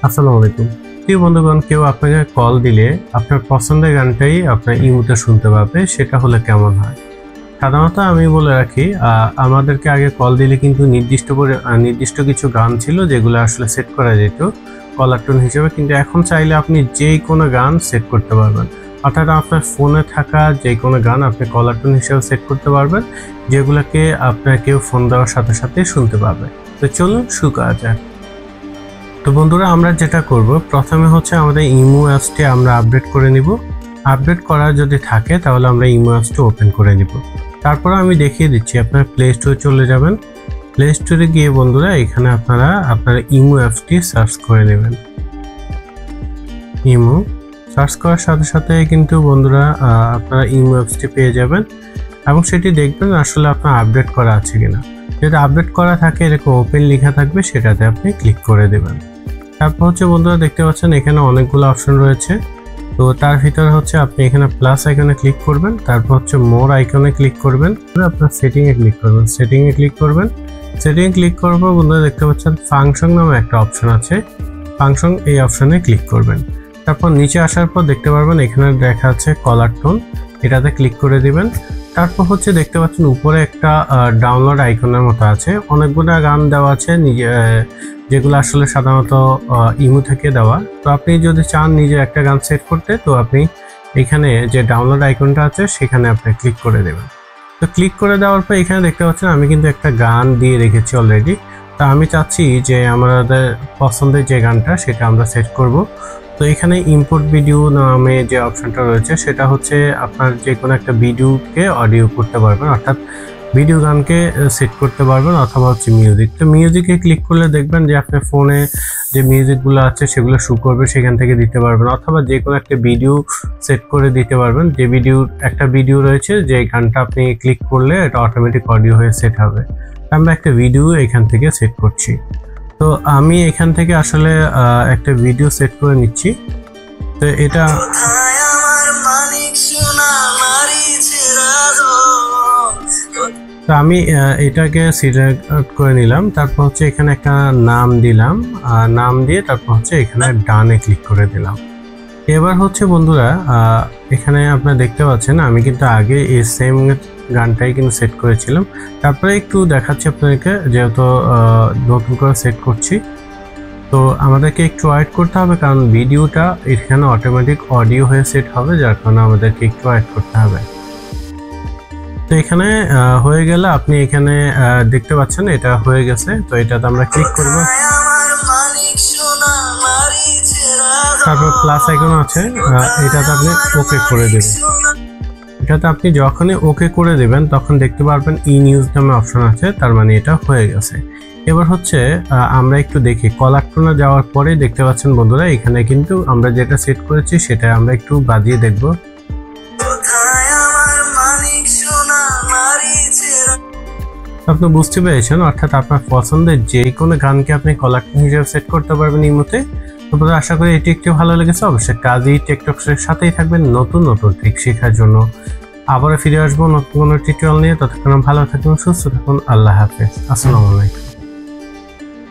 আসসালামু আলাইকুম। প্রিয় বন্ধুগণ, কেউ আপনাকে কল দিলে আপনার পছন্দের গানটাই আপনার ইমোতে শুনতে পাবে, সেটা হলে কেমন হয়? সাধারণত আমি বলে রাখি, আমাদেরকে আগে কল দিলে কিন্তু নির্দিষ্ট কিছু গান ছিল যেগুলো আসলে সেট করা যেত কলার টোন হিসেবে, কিন্তু এখন চাইলে আপনি যেই কোনো গান সেট করতে পারবেন। অর্থাৎ আপনার ফোনে থাকা যে কোনো গান আপনি কলার টোন হিসেবে সেট করতে পারবেন, যেগুলোকে আপনার কেউ ফোন দেওয়ার সাথে সাথে শুনতে পাবে। তো চলুন শুরু করা যাক। তো বন্ধুরা, আমরা যেটা করব, প্রথমে হচ্ছে আমাদের ইমো অ্যাপসটি আমরা আপডেট করে নিব। আপডেট করা যদি থাকে তাহলে আমরা ইমো অ্যাপসটি ওপেন করে নিব। তারপর আমি দেখিয়ে দিচ্ছি, আপনারা প্লে স্টোরে চলে যাবেন। প্লে স্টোরে গিয়ে বন্ধুরা এখানে আপনারা ইমো অ্যাপসটি সার্চ করে নেবেন। ইমো সার্চ করার সাথে সাথে কিন্তু বন্ধুরা আপনারা ইমো অ্যাপসটি পেয়ে যাবেন এবং সেটি দেখবেন আসলে আপনার আপডেট করা আছে কিনা। যদি আপডেট করা থাকে, এরকম ওপেন লেখা থাকবে, সেটাতে আপনি ক্লিক করে দেবেন। তারপর হচ্ছে বন্ধুরা দেখতে পাচ্ছেন এখানে অনেকগুলো অপশন রয়েছে। তো তার ভিতরে হচ্ছে আপনি এখানে প্লাস আইকনে ক্লিক করবেন, তারপর হচ্ছে মোর আইকনে ক্লিক করবেন, আপনার সেটিংয়ে ক্লিক করবেন। সেটিংয়ে ক্লিক করবেন, সেটিংয়ে ক্লিক করার পর বন্ধুরা দেখতে পাচ্ছেন ফাংশন নামে একটা অপশন আছে। ফাংশন, এই অপশনে ক্লিক করবেন। তারপর নিচে আসার পর দেখতে পারবেন এখানে দেখা আছে কলার টোন, এটাতে ক্লিক করে দিবেন। তারপর হচ্ছে দেখতে পাচ্ছেন উপরে একটা ডাউনলোড আইকনের মতো আছে, অনেকগুলো গান দেওয়া আছে যেগুলো আসলে সাধারণত ইমো থেকে দেওয়া। তো আপনি যদি চান নিজের একটা গান সেট করতে, তো আপনি এখানে যে ডাউনলোড আইকনটা আছে সেখানে আপনি ক্লিক করে দেবেন। তো ক্লিক করে দেওয়ার পর এখানে দেখতে পাচ্ছেন আমি কিন্তু একটা গান দিয়ে রেখেছি অলরেডি। তো আমি চাচ্ছি যে আমাদের পছন্দের যে গানটা সেটা আমরা সেট করব। তো এখানে ইম্পোর্ট ভিডিও নামে যে অপশনটা রয়েছে, সেটা হচ্ছে আপনার যে কোনো একটা ভিডিওকে অডিও করতে পারবেন, অর্থাৎ ভিডিও গানকে সেট করতে পারবেন, অথবা হচ্ছে মিউজিক। তো মিউজিকে ক্লিক করলে দেখবেন যে আপনার ফোনে যে মিউজিকগুলো আছে সেগুলো শো করবে, সেখান থেকে দিতে পারবেন, অথবা যে কোনো একটা ভিডিও সেট করে দিতে পারবেন। যে একটা ভিডিও রয়েছে, যে গানটা আপনি ক্লিক করলে এটা অটোমেটিক অডিও হয়ে সেট হবে। আমরা একটা ভিডিও এখান থেকে সেট করছি। তো আমি এখান থেকে আসলে একটা ভিডিও সেট করে নিচ্ছি। তো এটা আমি এটাকে সিলেক্ট করে নিলাম। তারপর হচ্ছে এখানে একটা নাম দিলাম, নাম দিয়ে তারপর হচ্ছে এখানে ডানে ক্লিক করে দিলাম। এবার হচ্ছে বন্ধুরা এখানে আপনারা দেখতে পাচ্ছেন আমি কিন্তু আগে এই সেম গানটাই কিন্তু সেট করেছিলাম। তারপরে একটু দেখাচ্ছি আপনাদেরকে, যেহেতু নতুন করে সেট করছি। তো আমাদেরকে একটু ওয়েট করতে হবে, কারণ ভিডিওটা এখানে অটোমেটিক অডিও হয়ে সেট হবে, যার কারণে আমাদেরকে একটু ওয়েট করতে হবে। তো এখানে হয়ে গেলে আপনি এখানে দেখতে পাচ্ছেন এটা হয়ে গেছে। তো এটাতে আমরা ক্লিক করব, তারপর প্লাস আইকন আছে, এটাতে আপনি ওকে করে দেবেন। এটাতে আপনি যখনই ওকে করে দেবেন তখন দেখতে পারবেন ই নিউজ নামে অপশন আছে, তার মানে এটা হয়ে গেছে। এবার হচ্ছে আমরা একটু দেখি কলার টোনে যাওয়ার পরে দেখতে পাচ্ছেন বন্ধুরা এখানে কিন্তু আমরা যেটা সেট করেছি সেটা আমরা একটু বাজিয়ে দেখব। আপনি বুঝতে পেরেছেন, অর্থাৎ আপনার পছন্দের যে কোনো গানকে আপনি কলার টোন হিসেবে সেট করতে পারবেন ইমোতে। তো আশা করি এটি একটু ভালো লেগেছে। অবশ্যই কাজী টেকটকের সাথেই থাকবেন নতুন নতুন ট্রিক শেখার জন্য। আবারও ফিরে আসবো নতুন কোনো টিউটোরিয়াল নিয়ে। ততক্ষণ ভালো থাকুন, সুস্থ থাকুন। আল্লাহ হাফেজ। আসসালামু আলাইকুম।